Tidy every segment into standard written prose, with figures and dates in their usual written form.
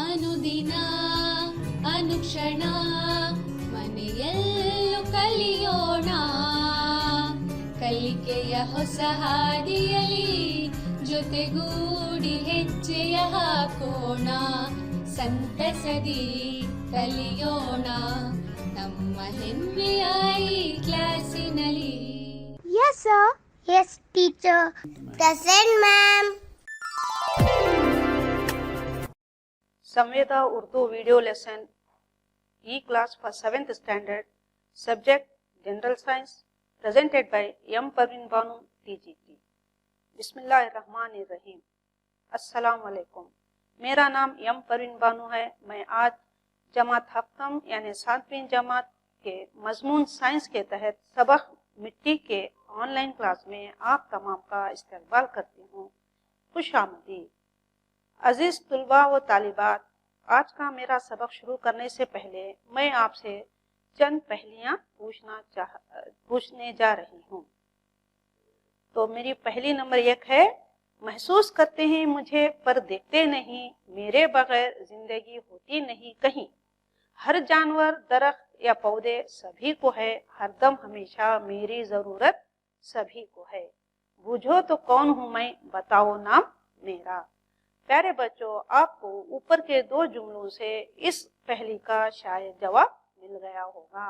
ಅನುದಿನ ಅನುಕ್ಷಣ ಮನೆಯಲ್ಲೂ ಕಲಿಯೋಣ, ಕಲಿಕೆಯ ಹೊಸ ಹಾದಿಯಲಿ ಜೊತೆಗೂಡಿ ಹೆಜ್ಜೆಯ ಹಾಕೋಣ, ಸಂತಸದಿ ಕಲಿಯೋಣ ನಮ್ಮ ಹೆಮ್ಮೆಯ ಈ ಕ್ಲಾಸಿನಲ್ಲಿ. Yes, sir. Yes, teacher. Present, ma'am. Samveda Urdu video lesson e class for 7th standard, subject general science, presented by M. Parveen Banu, TGT. बिस्मिल्लाहिर्रहमानिर्रहीम। अस्सलाम वालेकुम। मेरा नाम एम परवीन बानू है। मैं आज जमात हफ्तम यानी 7वीं जमात के मजमून साइंस के तहत सबक मिट्टी के ऑनलाइन क्लास में आप तमाम का इस्तकबाल करती हूँ। खुश आमदीद। अजीज तुलबा व तालिबात, आज का मेरा सबक शुरू करने से पहले मैं आपसे चंद पहेलियाँ पूछने जा रही हूँ। तो मेरी पहली नंबर 1 है, महसूस करते हैं मुझे पर देखते नहीं, मेरे बगैर जिंदगी होती नहीं कहीं। हर जानवर, दरख्त या पौधे सभी को है, हरदम हमेशा मेरी जरूरत सभी को है। बूझो तो कौन हूँ मैं, बताओ नाम मेरा। प्यारे बच्चों, आपको ऊपर के 2 जुमलों से इस पहेली का शायद जवाब मिल गया होगा।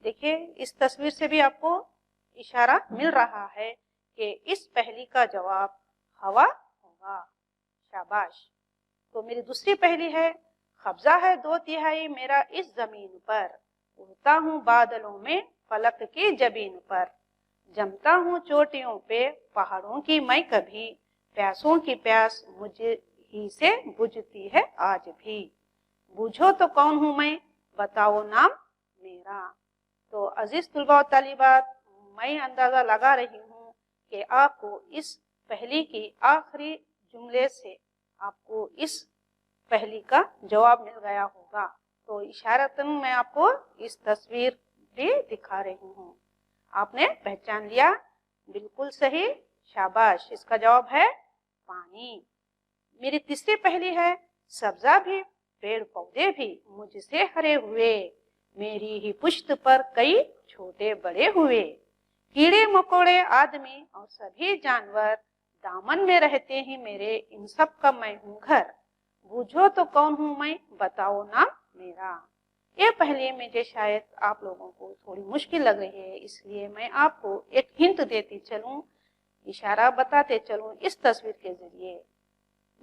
देखिए, इस तस्वीर से भी आपको इशारा मिल रहा है कि इस पहेली का जवाब हवा होगा। शाबाश। तो मेरी दूसरी पहेली है, कब्जा है 2/3 मेरा इस जमीन पर, उड़ता हूँ बादलों में फलक की जबीन पर, जमता हूँ चोटियों पे पहाड़ों की मैं कभी, प्यासों की प्यास मुझे ही से बुझती है आज भी। बूझो तो कौन हूँ मैं, बताओ नाम मेरा। तो अजीज तुलबा और तालिबात, मैं अंदाजा लगा रही हूँ कि आपको इस पहेली की आखिरी जुमले से आपको इस पहेली का जवाब मिल गया होगा। तो इशारतन मैं आपको इस तस्वीर भी दिखा रही हूँ। आपने पहचान लिया? बिल्कुल सही, शाबाश। इसका जवाब है पानी। मेरी तीसरी पहेली है, सब्जा भी पेड़ पौधे भी मुझसे हरे हुए, मेरी ही पुश्त पर कई छोटे बड़े हुए, कीड़े मकोड़े आदमी और सभी जानवर दामन में रहते हैं मेरे, इन सब का मैं हूँ घर। बूझो तो कौन हूँ मैं, बताओ नाम मेरा। ये पहले मुझे शायद आप लोगों को थोड़ी मुश्किल लग रही है, इसलिए मैं आपको एक हिंट देती चलूं, इशारा बताते चलूं इस तस्वीर के जरिए।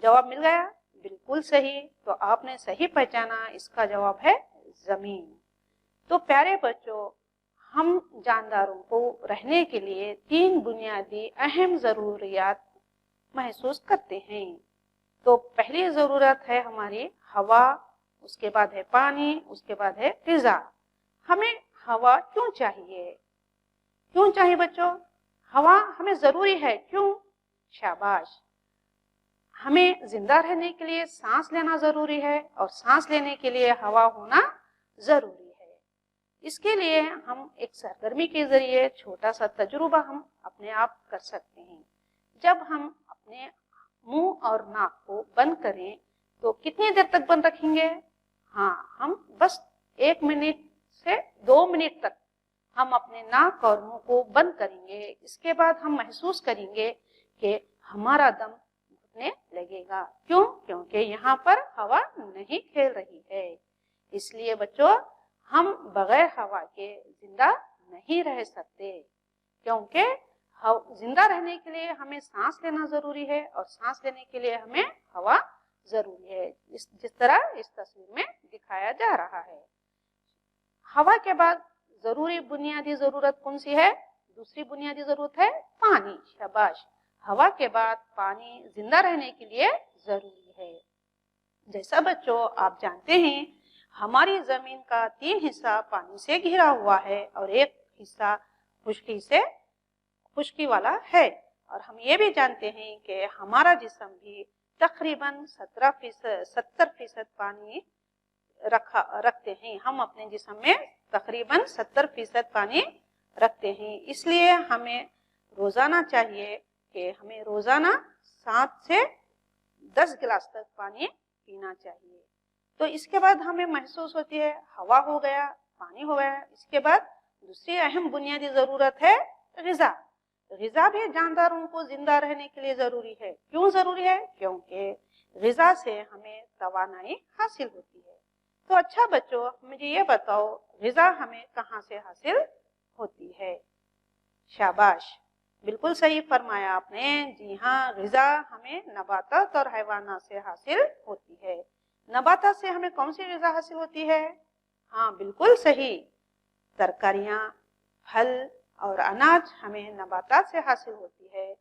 जवाब मिल गया? बिल्कुल सही। तो आपने सही पहचाना, इसका जवाब है जमीन। तो प्यारे बच्चों, हम जानदारों को रहने के लिए 3 बुनियादी अहम जरूरियात महसूस करते हैं। तो पहली जरूरत है हमारी हवा, उसके बाद है पानी, उसके बाद है ग़िज़ा। हमें हवा क्यों चाहिए? क्यों चाहिए बच्चों? हवा हमें जरूरी है, क्यों? शाबाश। हमें जिंदा रहने के लिए सांस लेना जरूरी है, और सांस लेने के लिए हवा होना जरूरी है। इसके लिए हम एक सरगर्मी के जरिए छोटा सा तजुर्बा हम अपने आप कर सकते हैं। जब हम अपने मुंह और नाक को बंद करें तो कितनी देर तक बंद रखेंगे? हाँ, हम बस 1 मिनट से 2 मिनट तक हम अपने नाक और मुंह को बंद करेंगे। इसके बाद हम महसूस करेंगे कि हमारा दम घुटने लगेगा। क्यों? क्योंकि यहाँ पर हवा नहीं खेल रही है। इसलिए बच्चों, हम बगैर हवा के जिंदा नहीं रह सकते, क्योंकि जिंदा रहने के लिए हमें सांस लेना जरूरी है, और सांस लेने के लिए हमें हवा जरूरी है, जिस तरह इस तस्वीर में दिखाया जा रहा है। हवा के बाद जरूरी बुनियादी जरूरत कौन सी है? दूसरी बुनियादी जरूरत है पानी। शाबाश। हवा के बाद पानी जिंदा रहने के लिए जरूरी है। जैसा बच्चों आप जानते हैं, हमारी जमीन का 3 हिस्सा पानी से घिरा हुआ है और 1 हिस्सा खुश्की वाला है। और हम ये भी जानते हैं कि हमारा जिस्म भी तकरीबन 70% पानी रखते हैं। हम अपने जिस्म में तकरीबन 70% पानी रखते हैं। इसलिए हमें रोजाना चाहिए कि हमें रोजाना 7 से 10 गिलास तक पानी पीना चाहिए। तो इसके बाद हमें महसूस होती है हवा हो गया, पानी हो गया। इसके बाद दूसरी अहम बुनियादी जरूरत है ग़िज़ा। ग़िज़ा भी जानदारों को जिंदा रहने के लिए जरूरी है। क्यों जरूरी है? क्योंकि ग़िज़ा से हमें तवानाई हासिल होती है। तो अच्छा बच्चों, मुझे ये बताओ ग़िज़ा हमें कहाँ से हासिल होती है? शाबाश, बिल्कुल सही फरमाया आपने। जी हाँ, ग़िज़ा हमें नबातात और हैवानात से हासिल होती है। नबातात से हमें कौन सी ग़िज़ा हासिल होती है? हाँ, बिल्कुल सही, तरकारियाँ, फल और अनाज हमें नबातात से हासिल होती है,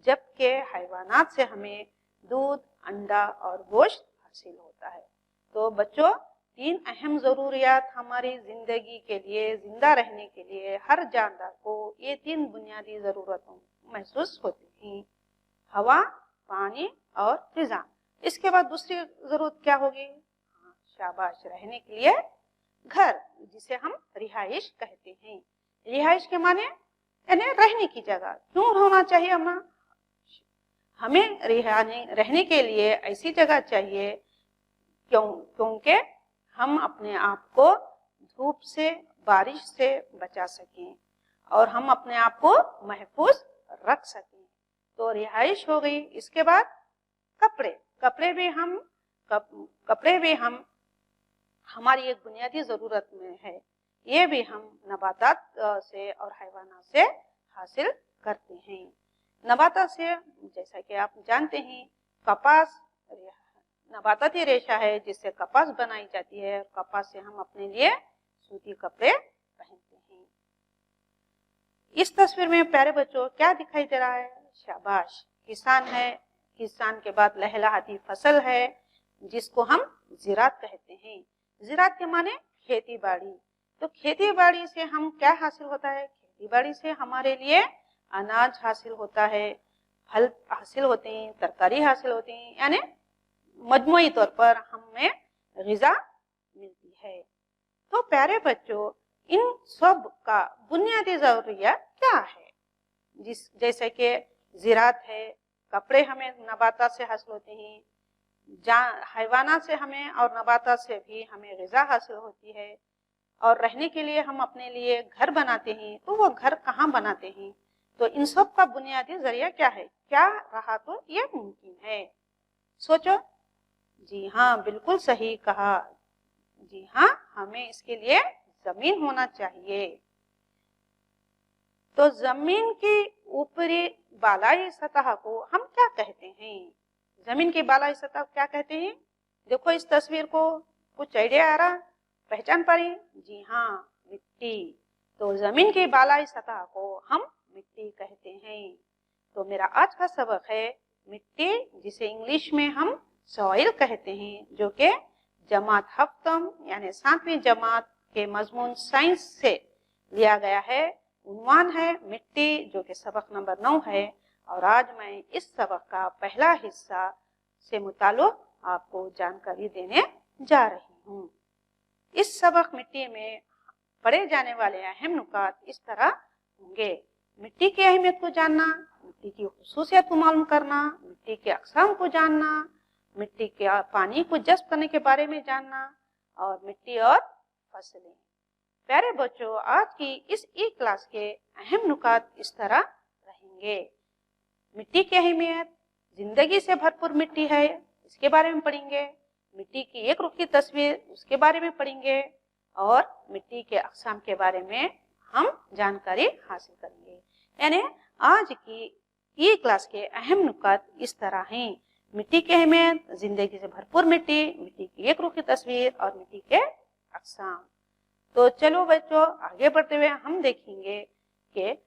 जबकि हैवानात से हमें दूध, अंडा और गोश्त हासिल होता है। तो बच्चों, 3 अहम ज़रूरियात हमारी ज़िंदगी के लिए, जिंदा रहने के लिए हर जानदार को ये 3 बुनियादी ज़रूरतों महसूस होती हैं, हवा, पानी और ग़िज़ा। इसके बाद दूसरी ज़रूरत क्या होगी? हाँ, शाबाश, रहने के लिए घर, जिसे हम रिहाइश कहते हैं। रिहाइश के माने यानी रहने की जगह। क्यों होना चाहिए हमें रहने के लिए ऐसी जगह चाहिए क्योंकि हम अपने आप को धूप से, बारिश से बचा सकें और हम अपने आप को महफूज रख सकें। तो रिहाइश हो गई। इसके बाद कपड़े भी हम हमारी एक बुनियादी जरूरत में है। ये भी हम नबातात से और हैवानात से हासिल करते हैं। नबातात से, जैसा कि आप जानते हैं, कपास नबाताती रेशा है जिससे कपास बनाई जाती है। कपास से हम अपने लिए सूती कपड़े पहनते हैं। इस तस्वीर में प्यारे बच्चों क्या दिखाई दे रहा है? शाबाश, किसान है। किसान के बाद लहलहाती फसल है जिसको हम ज़िरात कहते हैं। ज़िरात के माने खेती बाड़ी। तो खेती बाड़ी से हम क्या हासिल होता है? खेती बाड़ी से हमारे लिए अनाज हासिल होता है, फल हासिल होते हैं, तरकारी हासिल होती है, यानी मजमूई तौर पर हमें ग़िज़ा मिलती है। तो प्यारे बच्चों, इन सब का बुनियादी ज़रूरिया क्या है? जैसे कि ज़िरात है, कपड़े हमें नबातात से हासिल होते हैं, हैवानात से हमें और नबातात से भी हमें ग़िज़ा हासिल होती है, और रहने के लिए हम अपने लिए घर बनाते हैं। तो वो घर कहाँ बनाते हैं? तो इन सब का बुनियादी जरिया क्या है? क्या रहा तो ये मुमकिन है? सोचो। जी हाँ, बिल्कुल सही कहा। जी हाँ, हमें इसके लिए जमीन होना चाहिए। तो जमीन की ऊपरी बालाई सतह को हम क्या कहते हैं? जमीन की बालाई सतह क्या कहते हैं? देखो इस तस्वीर को, कुछ आइडिया आ रहा? पहचान पा रही? जी हाँ, मिट्टी। तो जमीन की बालाई सतह को हम मिट्टी कहते हैं। तो मेरा आज का सबक है मिट्टी, जिसे इंग्लिश में हम सॉइल कहते हैं, जो कि जमात हफ्तम यानी 7वीं जमात के मजमून साइंस से लिया गया है। उन्वान है मिट्टी, जो कि सबक नंबर 9 है। और आज मैं इस सबक का पहला हिस्सा से मुताल्लिक़ आपको जानकारी देने जा रही हूँ। इस सबक मिट्टी में पढ़े जाने वाले अहम नुकात इस तरह होंगे: मिट्टी की अहमियत को जानना, मिट्टी की खुसूसियत को मालूम करना, मिट्टी के अक़साम को जानना, मिट्टी के पानी को जज़्ब करने के बारे में जानना, और मिट्टी और फसलें। प्यारे बच्चों, आज की इस ई क्लास के अहम नुकात इस तरह रहेंगे: मिट्टी की अहमियत, जिंदगी से भरपूर मिट्टी है, इसके बारे में पढ़ेंगे। मिट्टी की एक रुख की तस्वीर, उसके बारे में पढ़ेंगे। और मिट्टी के अक़साम के बारे में हम जानकारी हासिल करेंगे। यानी आज की ई क्लास के अहम नुकात इस तरह हैं: मिट्टी की अहमियत, जिंदगी से भरपूर मिट्टी, मिट्टी की एक रुख की तस्वीर और मिट्टी के अक़साम। तो चलो बच्चों, आगे बढ़ते हुए हम देखेंगे कि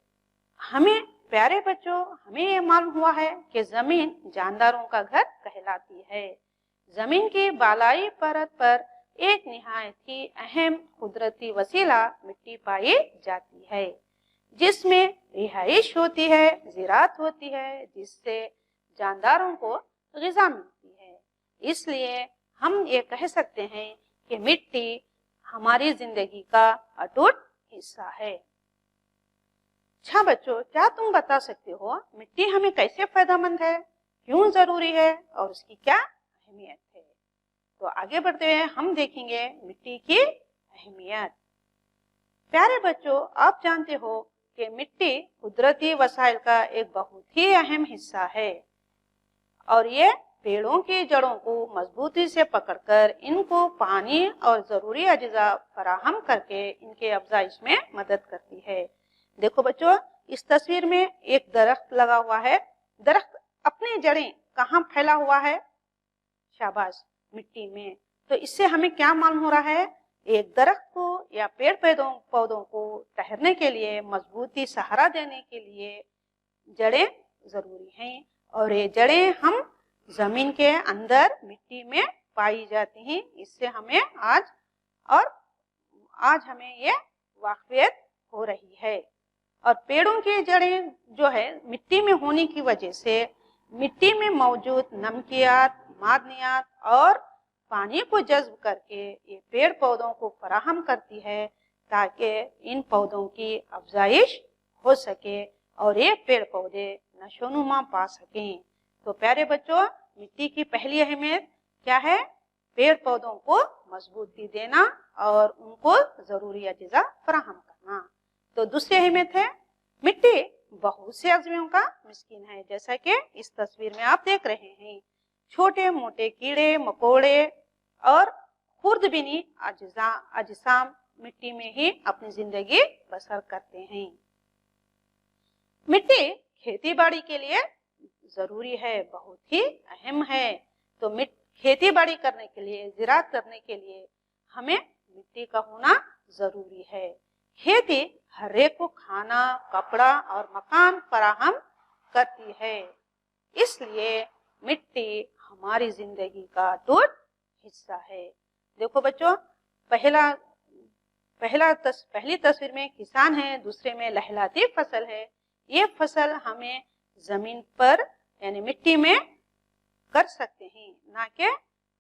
हमें, प्यारे बच्चों, हमें ये मालूम हुआ है कि जमीन जानदारों का घर कहलाती है। जमीन की बालाई परत पर एक निहायत ही अहम कुदरती वसीला मिट्टी पाई जाती है, जिसमें रिहाइश होती है, ज़िरात होती है, जिससे जानदारों को ग़िज़ा मिलती है। इसलिए हम ये कह सकते हैं कि मिट्टी हमारी जिंदगी का अटूट हिस्सा है। अच्छा बच्चों, क्या तुम बता सकते हो मिट्टी हमें कैसे फायदेमंद है, क्यों जरूरी है और उसकी क्या अहमियत है? तो आगे बढ़ते हुए हम देखेंगे मिट्टी की अहमियत। प्यारे बच्चों, आप जानते हो कि मिट्टी कुदरती वसाइल का एक बहुत ही अहम हिस्सा है और ये पेड़ों की जड़ों को मजबूती से पकड़कर इनको पानी और जरूरी अज्जा फराहम करके इनके अफजाइश में मदद करती है। देखो बच्चों, इस तस्वीर में एक दरख्त लगा हुआ है। दरख्त अपनी जड़ें कहाँ फैला हुआ है? शाबाश, मिट्टी में। तो इससे हमें क्या मालूम हो रहा है? एक दरख्त को या पेड़ पौधों को ठहरने के लिए, मजबूती सहारा देने के लिए जड़ें जरूरी हैं और ये जड़ें हम जमीन के अंदर मिट्टी में पाई जाती हैं। इससे हमें आज हमें ये वाक़ियत हो रही है। और पेड़ों की जड़ें जो है मिट्टी में होने की वजह से मिट्टी में मौजूद नमकियात, मादनियात और पानी को जज्ब करके ये पेड़ पौधों को फराहम करती है ताकि इन पौधों की अफजाइश हो सके और ये पेड़ पौधे नशोनुमा पा सकें। तो प्यारे बच्चों, मिट्टी की पहली अहमियत क्या है? पेड़ पौधों को मजबूती देना और उनको जरूरी अज्जा फराहम करना। तो दूसरी अहमियत है, मिट्टी बहुत से अज़मियों का मिस्किन है। जैसा कि इस तस्वीर में आप देख रहे हैं, छोटे मोटे कीड़े मकोड़े और खुर्दबिनी अजसाम मिट्टी में ही अपनी जिंदगी बसर करते हैं। मिट्टी खेती बाड़ी के लिए जरूरी है, बहुत ही अहम है। तो खेती बाड़ी करने के लिए, ज़राअत करने के लिए हमें मिट्टी का होना जरूरी है। खेती हर एक को खाना, कपड़ा और मकान फराहम करती है, इसलिए मिट्टी हमारी जिंदगी का अटूट हिस्सा है। देखो बच्चों, पहली तस्वीर में किसान है, दूसरे में लहलाती फसल है। ये फसल हमें जमीन पर यानी मिट्टी में कर सकते हैं, ना कि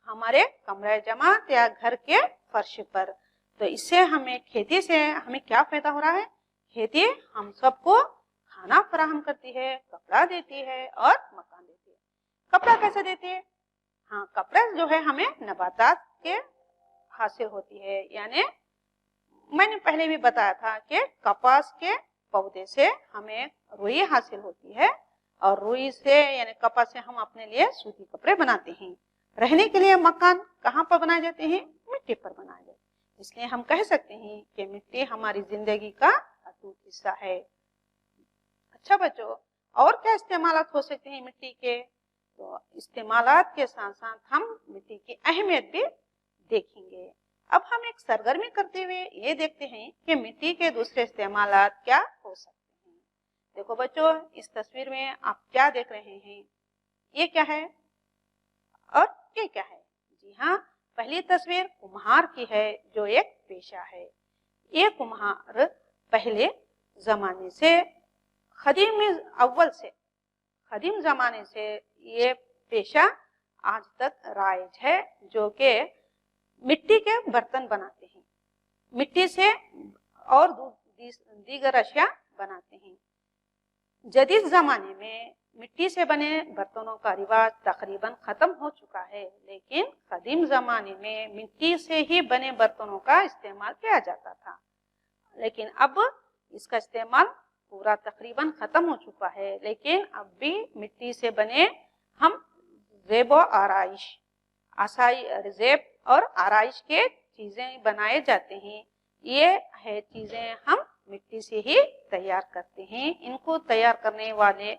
हमारे कमरे जमात या घर के फर्श पर। तो इससे हमें खेती से हमें क्या फायदा हो रहा है? खेती हम सबको खाना फराहम करती है, कपड़ा देती है और मकान देती है। कपड़ा कैसे देती है? हाँ, कपड़ा जो है हमें नबातात के हासिल होती है। यानी मैंने पहले भी बताया था कि कपास के पौधे से हमें रुई हासिल होती है और रुई से यानी कपास से हम अपने लिए सूती कपड़े बनाते हैं। रहने के लिए मकान कहाँ पर बनाए जाते हैं? मिट्टी पर बनाए जाते हैं। इसलिए हम कह सकते हैं कि मिट्टी हमारी जिंदगी का अटूट हिस्सा है। अच्छा बच्चों, और क्या इस्तेमालात हो सकते हैं मिट्टी के? तो इस्तेमालात के साथ साथ हम मिट्टी की अहमियत भी देखेंगे। अब हम एक सरगर्मी करते हुए ये देखते हैं कि मिट्टी के दूसरे इस्तेमालात क्या हो सकते हैं। देखो बच्चों, इस तस्वीर में आप क्या देख रहे हैं? ये क्या है और ये क्या है? जी हाँ, पहली तस्वीर कुम्हार की है, जो एक पेशा है। ये कुम्हार पहले जमाने से कदीम जमाने से ये पेशा आज तक राइज है, जो कि मिट्टी के बर्तन बनाते हैं, मिट्टी से और दीगर अशिया बनाते हैं। जदीद जमाने में मिट्टी से बने बर्तनों का रिवाज तकरीबन खत्म हो चुका है, लेकिन कदीम जमाने में मिट्टी से ही बने बर्तनों का इस्तेमाल किया जाता था। लेकिन अब इसका इस्तेमाल पूरा तकरीबन खत्म हो चुका है, लेकिन अब भी मिट्टी से बने हम जेब और आराइश के चीजें बनाए जाते हैं। ये है चीजें हम मिट्टी से ही तैयार करते हैं। इनको तैयार करने वाले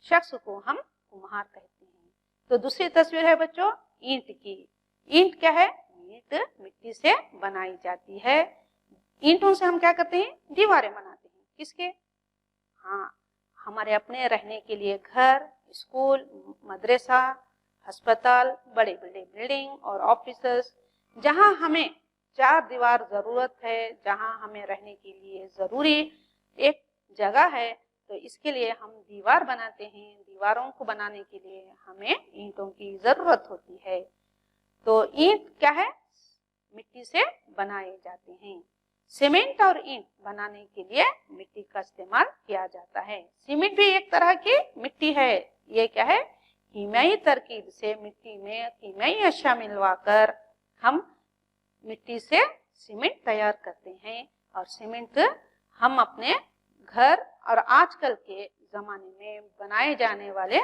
शख्स को हम कुम्हार कहते हैं। तो दूसरी तस्वीर है बच्चों ईंट की। ईंट क्या है? ईंट मिट्टी से बनाई जाती है। ईंटों से हम क्या करते हैं? दीवारें बनाते हैं। किसके? हाँ, हमारे अपने रहने के लिए घर, स्कूल, मदरसा, अस्पताल, बड़े बड़े बिल्डिंग और ऑफिस, जहाँ हमें चार दीवार जरूरत है, जहाँ हमें रहने के लिए जरूरी एक जगह है, तो इसके लिए हम दीवार बनाते हैं। दीवारों को बनाने के लिए हमें ईंटों की जरूरत होती है। तो ईंट क्या है? मिट्टी से बनाए जाते हैं। सीमेंट और ईंट बनाने के लिए मिट्टी का इस्तेमाल किया जाता है। सीमेंट भी एक तरह की मिट्टी है। ये क्या है? कीमियाई तरकीब से मिट्टी में कीमियाई अशिया मिलवाकर हम मिट्टी से सीमेंट तैयार करते हैं और सीमेंट हम अपने घर और आजकल के जमाने में बनाए जाने वाले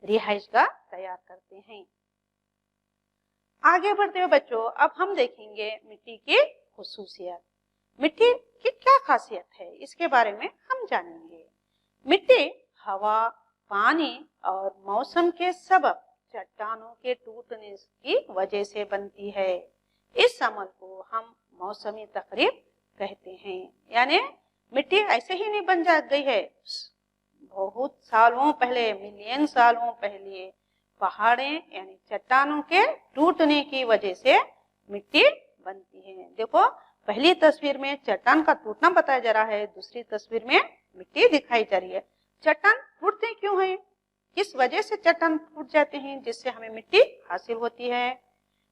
रिहाइश गाह तैयार करते हैं। आगे बढ़ते हुए बच्चों, अब हम देखेंगे मिट्टी की खुसूसियत। मिट्टी की क्या खासियत है इसके बारे में हम जानेंगे। मिट्टी हवा, पानी और मौसम के सबब चट्टानों के टूटने की वजह से बनती है। इस अमल को हम मौसमी तकरीब कहते हैं। यानी मिट्टी ऐसे ही नहीं बन जा गई है, बहुत सालों पहले, मिलियन सालों पहले पहाड़ें यानी चट्टानों के टूटने की वजह से मिट्टी बनती है। देखो पहली तस्वीर में चट्टान का टूटना बताया जा रहा है, दूसरी तस्वीर में मिट्टी दिखाई जा रही है। चट्टान टूटते क्यों हैं? किस वजह से चट्टान टूट जाते हैं जिससे हमें मिट्टी हासिल होती है?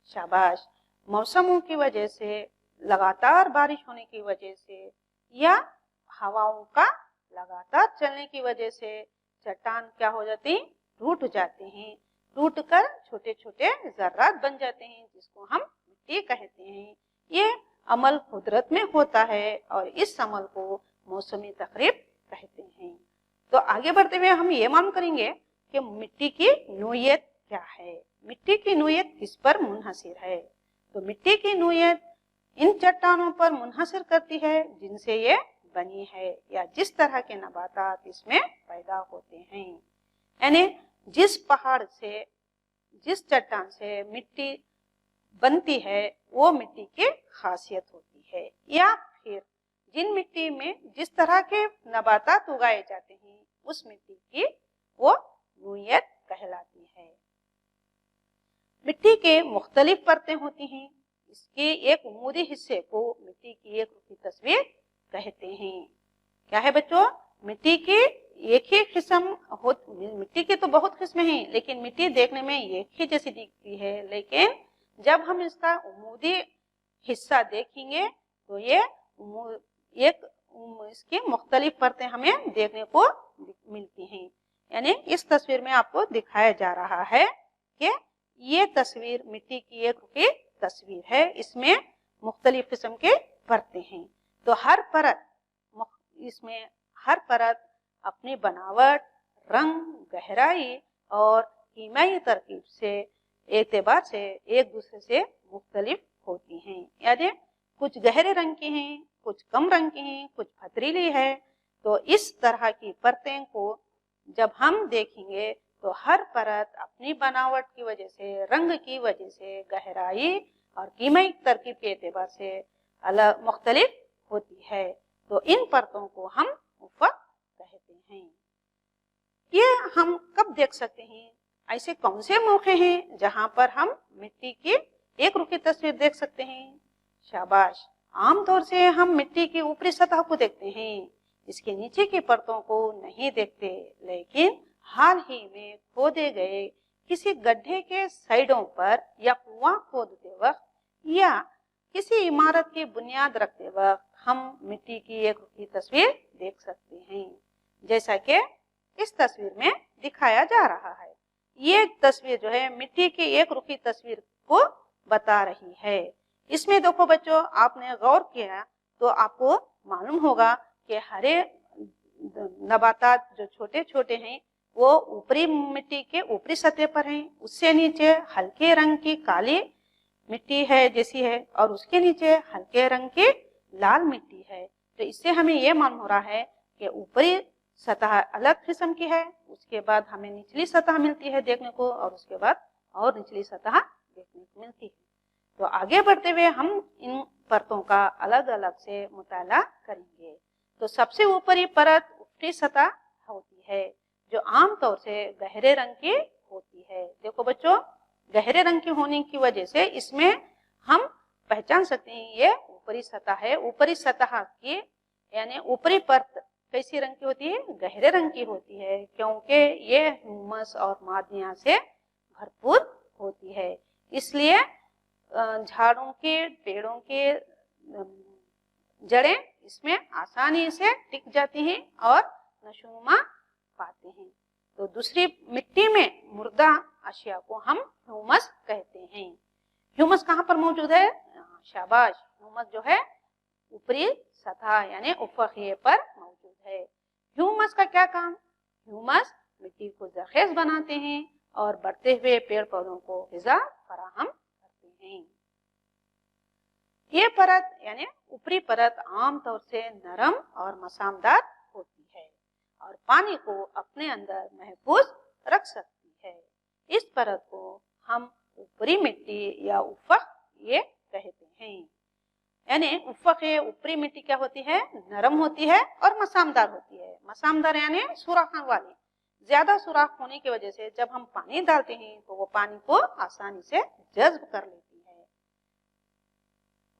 शाबाश, मौसमों की वजह से, लगातार बारिश होने की वजह से या हवाओं का लगातार चलने की वजह से चट्टान क्या हो जाती हैं? टूट जाते हैं। टूटकर छोटे छोटे जर्रात बन जाते हैं जिसको हम मिट्टी कहते हैं। ये अमल कुदरत में होता है और इस अमल को मौसमी तकरीब कहते हैं। तो आगे बढ़ते हुए हम ये मालूम करेंगे कि मिट्टी की नोयत क्या है, मिट्टी की नोयत किस पर मुनहसिर है। तो मिट्टी की नोयत इन चट्टानों पर मुनहसिर करती है जिनसे ये बनी है या जिस तरह के नबातात इसमें पैदा होते हैं। यानी जिस पहाड़ से, जिस चट्टान से मिट्टी बनती है वो मिट्टी की खासियत होती है, या फिर जिन मिट्टी में जिस तरह के नबातात उगाए जाते हैं उस मिट्टी की वो नोयत कहलाती है। मिट्टी के मुख्तलिफ परतें होती हैं। इसके एक उमूदी हिस्से को मिट्टी की एक रुखी तस्वीर कहते हैं। क्या है बच्चों? मिट्टी की एक ही किस्म हो, मिट्टी की तो बहुत किस्में हैं लेकिन मिट्टी देखने में एक ही जैसी दिखती है, लेकिन जब हम इसका उमूदी हिस्सा देखेंगे तो ये इसकी मुख्तलिफ परतें हमें देखने को मिलती हैं। यानी इस तस्वीर में आपको दिखाया जा रहा है कि ये तस्वीर मिट्टी की एक रुखी तस्वीर है, इसमें मुख्तलिफ किस्म के परतें हैं। तो हर परत, इसमें हर परत अपनी बनावट, रंग, गहराई और कीमियाई तरकीब से एतबार से एक दूसरे से मुख्तलिफ होती हैं। यानी कुछ गहरे रंग की हैं, कुछ कम रंग की हैं, कुछ पथरीली है। तो इस तरह की परतें को जब हम देखेंगे तो हर परत अपनी बनावट की वजह से, रंग की वजह से, गहराई और कीमियाई तरकीब के एतबार से अलग मुख्तलिफ होती है। तो इन परतों को हम उफ़क़ कहते हैं। ये हम कब देख सकते हैं? ऐसे कौन से मौके हैं जहां पर हम मिट्टी की एक रुखी तस्वीर देख सकते हैं? शाबाश, आमतौर से हम मिट्टी की ऊपरी सतह को देखते हैं, इसके नीचे की परतों को नहीं देखते। लेकिन हाल ही में खोदे गए किसी गड्ढे के साइडों पर या कुआं खोदते वक्त या किसी इमारत की बुनियाद रखते वक्त हम मिट्टी की एक रुखी तस्वीर देख सकते हैं, जैसा कि इस तस्वीर में दिखाया जा रहा है। ये तस्वीर जो है मिट्टी की एक रुखी तस्वीर को बता रही है। इसमें देखो बच्चों, आपने गौर किया तो आपको मालूम होगा कि हरे नबातात जो छोटे छोटे हैं वो ऊपरी मिट्टी के ऊपरी सतह पर हैं, उससे नीचे हल्के रंग की काली मिट्टी है जैसी है और उसके नीचे हल्के रंग की लाल मिट्टी है। तो इससे हमें ये मालूम हो रहा है कि ऊपरी सतह अलग किस्म की है, उसके बाद हमें निचली सतह मिलती है देखने को और उसके बाद और निचली सतह देखने को मिलती है। तो आगे बढ़ते हुए हम इन परतों का अलग अलग से मुताला करेंगे। तो सबसे ऊपरी परत ऊपरी सतह होती है जो आमतौर से गहरे रंग की होती है। देखो बच्चों, गहरे रंग की होने की वजह से इसमें हम पहचान सकते हैं ये ऊपरी सतह है। ऊपरी सतह की यानी ऊपरी परत कैसी रंग की होती है? गहरे रंग की होती है, क्योंकि ये ह्यूमस और मादनिया से भरपूर होती है। इसलिए झाड़ों के, पेड़ों के जड़ें इसमें आसानी से टिक जाती हैं और नशोनुमा पाते हैं। तो दूसरी मिट्टी में मुर्दा अशिया को हम ह्यूमस कहते हैं। ह्यूमस कहाँ पर मौजूद है? शाबाश, ह्यूमस जो है ऊपरी सतह यानी उफक़िये पर मौजूद है। ह्यूमस का क्या काम? ह्यूमस मिट्टी को जरखेज बनाते हैं और बढ़ते हुए पेड़ पौधों को ग़िज़ा फराहम करते हैं। ये परत यानी ऊपरी परत आमतौर से नरम और मसामदार होती है और पानी को अपने अंदर महफूज रख सकती है। इस परत को हम ऊपरी मिट्टी या उफ़क़ ये कहते हैं। यानी उफ़क़ ऊपरी मिट्टी क्या होती है? नरम होती है और मसामदार होती है। मसामदार यानी सुराख वाली, ज्यादा सुराख होने की वजह से जब हम पानी डालते हैं तो वो पानी को आसानी से जज्ब कर लेती है।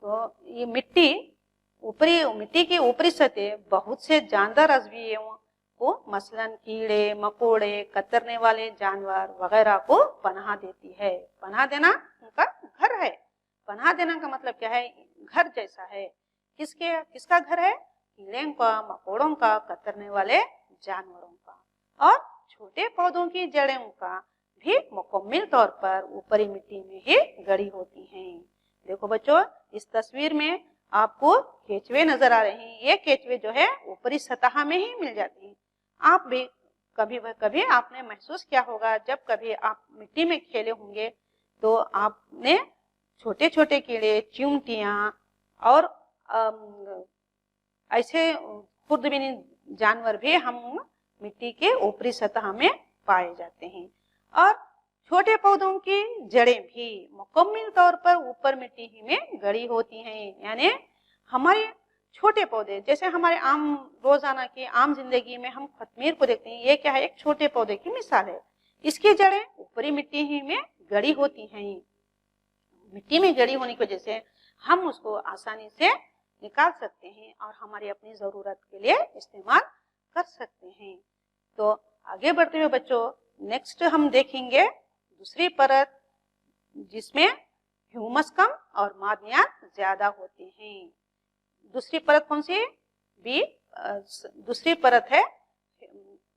तो ये मिट्टी की ऊपरी सतह बहुत से जानदार अज़वियों को मसलन कीड़े मकोड़े, कतरने वाले जानवर वगैरह को पनाह देती है। पनाह देना उनका घर है। पनाह देना का मतलब क्या है? घर जैसा है। किसका घर है? कीड़ों का, मकोड़ों का, कतरने वाले जानवरों का। और छोटे पौधों की जड़ों का भी मुकम्मल तौर पर ऊपरी मिट्टी में ही गड़ी होती हैं। देखो बच्चों, इस तस्वीर में आपको केचुए नजर आ रहे हैं। ये केचुए जो है ऊपरी सतह में ही मिल जाती हैं। आप भी कभी आपने महसूस किया होगा, जब कभी आप मिट्टी में खेले होंगे तो आपने छोटे छोटे कीड़े, चींटियां और ऐसे खुर्दबीनी जानवर भी हम मिट्टी के ऊपरी सतह में पाए जाते हैं। और छोटे पौधों की जड़ें भी मुकम्मल तौर पर ऊपर मिट्टी ही में गड़ी होती हैं। यानी हमारे छोटे पौधे, जैसे हमारे आम रोजाना की आम जिंदगी में हम खतमीर को देखते हैं, ये क्या है? एक छोटे पौधे की मिसाल है। इसकी जड़ें ऊपरी मिट्टी ही में गड़ी होती हैं। मिट्टी में गड़ी होने की वजह से हम उसको आसानी से निकाल सकते हैं और हमारी अपनी जरूरत के लिए इस्तेमाल कर सकते हैं। तो आगे बढ़ते हुए बच्चों, नेक्स्ट हम देखेंगे दूसरी परत जिसमें ह्यूमस कम और मादनियात ज्यादा होते हैं। दूसरी परत कौन सी? बी। दूसरी परत है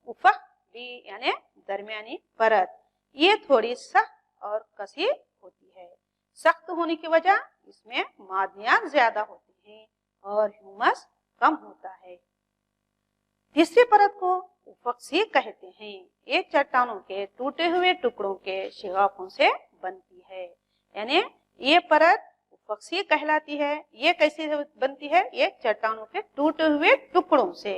उफ़क़ बी यानी दरमियानी परत। ये थोड़ी सख्त और कसी होती है। सख्त होने की वजह इसमें मादनियात ज्यादा होती हैं और ह्यूमस कम होता है। तीसरी परत को उफ़क़ सी कहते हैं। ये चट्टानों के टूटे हुए टुकड़ों के शिगाफों से बनती है। यानी ये परत उफ़क़ सी कहलाती है। ये कैसे बनती है? ये चट्टानों के टूटे हुए टुकड़ों से।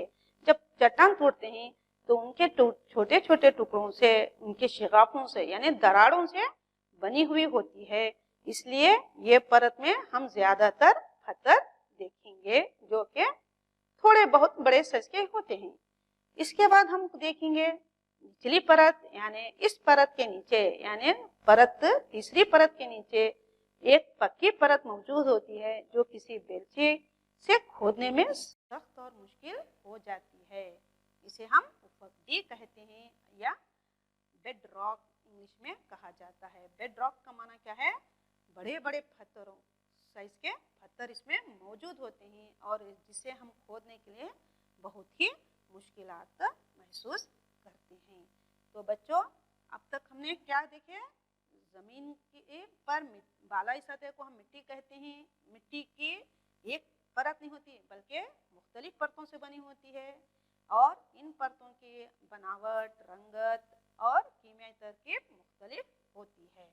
जब चट्टान टूटते हैं तो उनके छोटे छोटे टुकड़ों से, उनके शिगाफों से यानी दरारों से बनी हुई होती है। इसलिए ये परत में हम ज्यादातर पत्थर देखेंगे जो कि थोड़े बहुत बड़े साइज के होते हैं। इसके बाद हम देखेंगे निचली परत, यानी इस परत के नीचे, यानी तीसरी परत के नीचे एक पक्की परत मौजूद होती है जो किसी बेलचे से खोदने में सख्त और मुश्किल हो जाती है। इसे हम उफ़क़ डी कहते हैं या बेड रॉक इंग्लिश में कहा जाता है। बेड रॉक का माना क्या है? बड़े बड़े पत्थरों साइज के पत्थर इसमें मौजूद होते हैं और जिसे हम खोदने के लिए बहुत ही मुश्किलात महसूस करते हैं। तो बच्चों, अब तक हमने क्या देखे? जमीन के पर बालाई सतह को हम मिट्टी कहते हैं। मिट्टी की एक परत नहीं होती बल्कि मुख्तलिफ परतों से बनी होती है और इन परतों की बनावट, रंगत और कीमियाई तरकीब मुख्तलिफ होती है।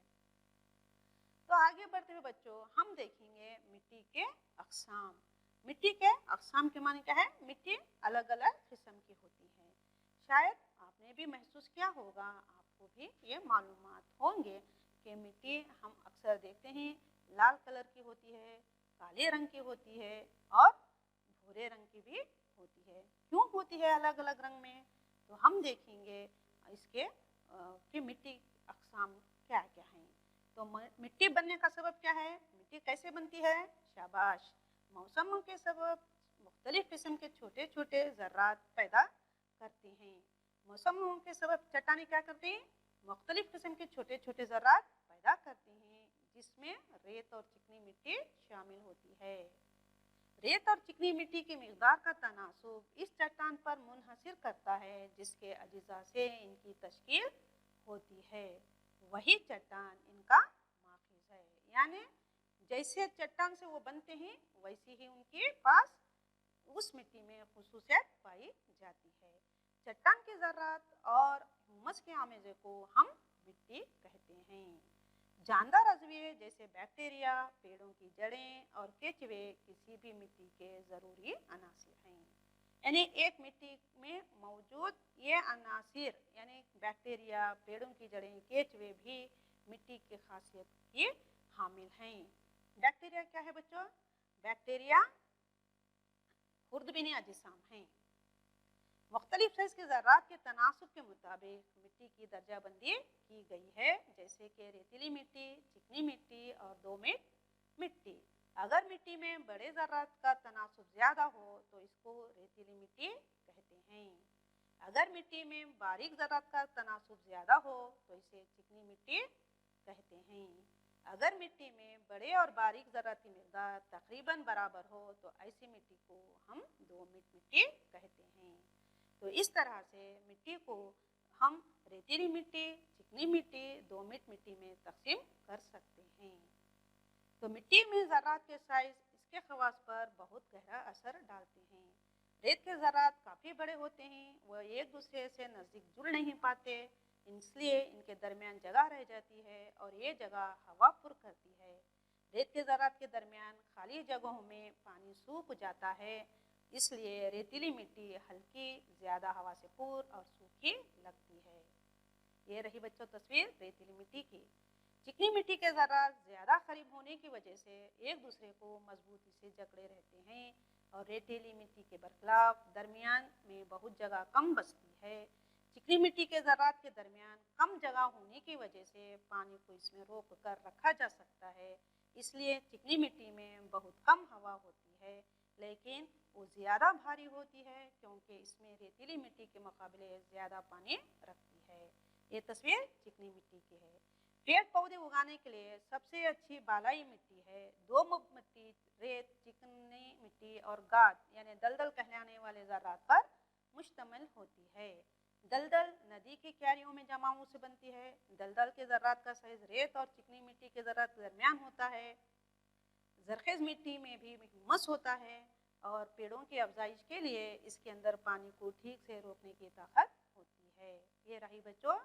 तो आगे बढ़ते हुए बच्चों, हम देखेंगे मिट्टी के अक़साम। मिट्टी के अक़साम के माने क्या है? मिट्टी अलग अलग किस्म की होती है। शायद आपने भी महसूस किया होगा, आपको भी ये मालूमात होंगे कि मिट्टी हम अक्सर देखते हैं लाल कलर की होती है, काले रंग की होती है और भूरे रंग की भी होती है। क्यों होती है अलग अलग रंग में? तो हम देखेंगे इसके कि मिट्टी अक़साम क्या क्या हैं। तो मिट्टी बनने का सबब क्या है? मिट्टी कैसे बनती है? शाबाश, मौसमों के सबब मुख्तलिफ किस्म के छोटे छोटे ज़र्रात पैदा करते हैं। मौसमों के सबब चट्टानें क्या करती हैं? मुख्तलिफ किस्म के छोटे छोटे ज़र्रात पैदा करती हैं जिसमें रेत और चिकनी मिट्टी शामिल होती है। रेत और चिकनी मिट्टी की मिकदार का तनासुब इस चट्टान पर मुनहसिर करता है जिसके अजिज़ा से इनकी तश्कील होती है, वही चट्टान इनका माखिज़ है। यानी जैसे चट्टान से वो बनते हैं वैसी ही उनके पास उस मिट्टी में खुसूसियत पाई जाती है। चट्टान के ज़र्रात और हुमस के आमेज़े को हम मिट्टी कहते हैं। जानदार अज़्विये जैसे बैक्टीरिया, पेड़ों की जड़ें और केचुए किसी भी मिट्टी के ज़रूरी अनासिर हैं। यानी एक मिट्टी में मौजूद ये अनासिर यानी बैक्टीरिया, पेड़ों की जड़ें, केचुए भी मिट्टी की खासियत की हामिल हैं। बैक्टीरिया क्या है बच्चों? बैक्टीरिया खुर्दबीनी अजिसाम हैं। मुख्तलिफ साइज़ के ज़र्रात के तनासुब के मुताबिक मिट्टी की दर्जाबंदी की गई है, जैसे कि रेतीली मिट्टी, चिकनी मिट्टी और दोमट मिट्टी। अगर मिट्टी में बड़े ज़र्रात का तनासुब ज़्यादा हो तो इसको रेतीली मिट्टी कहते हैं। अगर मिट्टी में बारीक ज़र्रात का तनासुब ज़्यादा हो तो इसे चिकनी मिट्टी कहते हैं। अगर मिट्टी में बड़े और बारीक ज़र्रात की मिक़दार तकरीबन बराबर हो तो ऐसी मिट्टी को हम दोमट मिट्टी कहते हैं। तो इस तरह से मिट्टी को हम रेतीली मिट्टी, चिकनी मिट्टी, दोमट मिट्टी में तकसीम कर सकते हैं। तो मिट्टी में ज़र्रात के साइज़ इसके खवास पर बहुत गहरा असर डालते हैं। रेत के ज़र्रात काफ़ी बड़े होते हैं, वह एक दूसरे से नज़दीक जुड़ नहीं पाते, इसलिए इनके दरमियान जगह रह जाती है और ये जगह हवा पुर करती है। रेत के ज़र्रात के दरमियान खाली जगहों में पानी सूख जाता है, इसलिए रेतीली मिट्टी हल्की, ज़्यादा हवा से पुर और सूखी लगती है। ये रही बच्चों तस्वीर रेतीली मिट्टी की। चिकनी मिट्टी के ज़र्रात ज़्यादा करीब होने की वजह से एक दूसरे को मजबूती से जकड़े रहते हैं और रेतीली मिट्टी के बरखिलाफ दरमियान में बहुत जगह कम बचती है। चिकनी मिट्टी के ज़र्रात के दरमियान कम जगह होने की वजह से पानी को इसमें रोक कर रखा जा सकता है, इसलिए चिकनी मिट्टी में बहुत कम हवा होती है, लेकिन वो ज़्यादा भारी होती है क्योंकि इसमें रेतीली मिट्टी के मुकाबले ज़्यादा पानी रखती है। ये तस्वीर चिकनी मिट्टी की है। पेड़ पौधे उगाने के लिए सबसे अच्छी बालाई मिट्टी है। दोमट मिट्टी रेत, चिकनी मिट्टी और गाद यानी दलदल कहलाने वाले ज़र्रात पर मुश्तमिल होती है। दलदल नदी की क्यारियों में जमाओं से बनती है। दलदल के ज़र्रात का साइज़ रेत और चिकनी मिट्टी के ज़र्रात के दरमियान होता है। ज़रखेज़ मिट्टी में भी हुमस होता है और पेड़ों की अफजाइश के लिए इसके अंदर पानी को ठीक से रोकने की ताकत होती है। ये रही बच्चों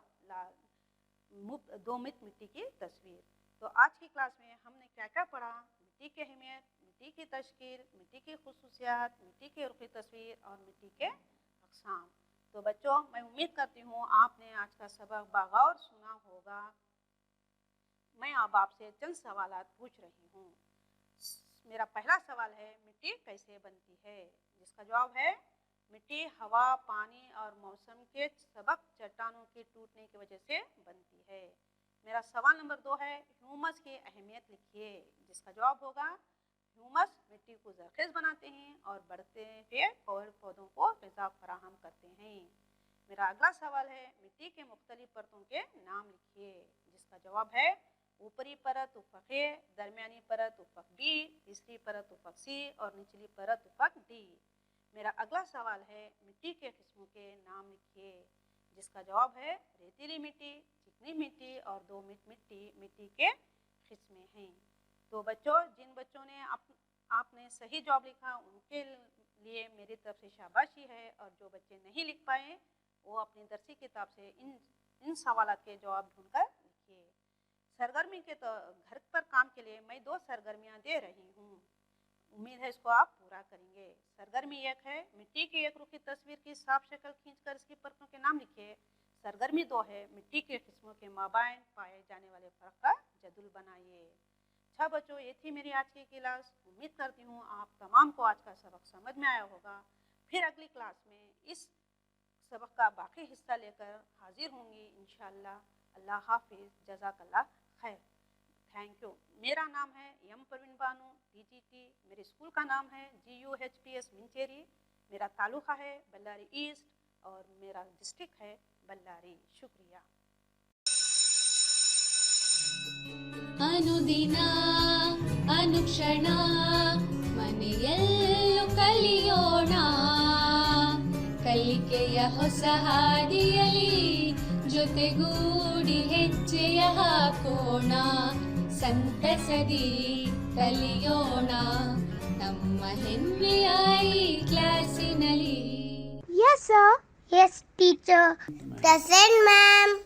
दोमट मिट्टी की तस्वीर। तो आज की क्लास में हमने क्या क्या पढ़ा? मिट्टी की अहमियत, मिट्टी की तश्कील, मिट्टी की खुसूसियात, मिट्टी की उर्फ़ी तस्वीर और मिट्टी के अक़साम। तो बच्चों मैं उम्मीद करती हूँ आपने आज का सबक बग़ौर सुना होगा। मैं अब आपसे चंद सवालात पूछ रही हूँ। मेरा पहला सवाल है मिट्टी कैसे बनती है, जिसका जवाब है मिट्टी हवा, पानी और मौसम के सबब चट्टानों के टूटने की वजह से बनती है। मेरा सवाल नंबर 2 है ह्यूमस की अहमियत लिखिए, जिसका जवाब होगा ह्यूमस मिट्टी को ज़रखेज़ बनाते हैं और बढ़ते पेड़ और पौधों को ग़िज़ा फराहम करते हैं। मेरा अगला सवाल है मिट्टी के मुख्तलिफ परतों के नाम लिखिए, जिसका जवाब है ऊपरी परत उफ़क़ ए, दरमियानी परत उफ़क़ बी, तीसरी परत उफ़क़ सी और निचली परत उफ़क़ डी। मेरा अगला सवाल है मिट्टी के किस्मों के नाम लिखिए, जिसका जवाब है रेतीली मिट्टी, चिकनी मिट्टी और दोमट मिट्टी मिट्टी के किस्में हैं। तो बच्चों जिन बच्चों ने आपने सही जवाब लिखा उनके लिए मेरी तरफ से शाबाशी है, और जो बच्चे नहीं लिख पाए वो अपनी दरसी किताब से इन सवालात के जवाब ढूंढकर लिखिए। सरगर्मी के तो घर पर काम के लिए मैं 2 सरगर्मियाँ दे रही हूँ, उम्मीद है इसको आप पूरा करेंगे। सरगर्मी 1 है मिट्टी की एक रुखी तस्वीर की साफ शक्ल खींचकर इसकी परतों के नाम लिखिए। सरगर्मी 2 है मिट्टी के किस्मों के माबाइन पाए जाने वाले फ़र्क का जदुल बनाइए। अच्छा बच्चों, ये थी मेरी आज की क्लास। उम्मीद करती हूँ आप तमाम को आज का सबक समझ में आया होगा। फिर अगली क्लास में इस सबक का बाकी हिस्सा लेकर हाजिर होंगी इंशाअल्लाह। अल्लाह हाफिज़, जज़ाकल्लाह खैर, थैंक यू। मेरा नाम है एम परवीन बानू, DGT। मेरे स्कूल का नाम है GUHPS मिंचेरी। मेरा तालुका है बल्लारी ईस्ट और मेरा डिस्ट्रिक्ट है बल्लारी। शुक्रिया। अनुदिना अनुक्षण ಮನೆಯಲ್ಲೂ ಕಲಿಯೋಣ, ಕಲಿಕೆಯ ಹೊಸ ಹಾದಿಯಲಿ ಜೊತೆಗೂಡಿ ಹೆಜ್ಜೆಯ ಹಾಕೋಣ, ಸಂತಸದಿ ಕಲಿಯೋಣ ನಮ್ಮ ಹೆಮ್ಮೆಯ ಈ ಕ್ಲಾಸಿನಲ್ಲಿ. Yes, sir. Yes, teacher. Present, ma'am.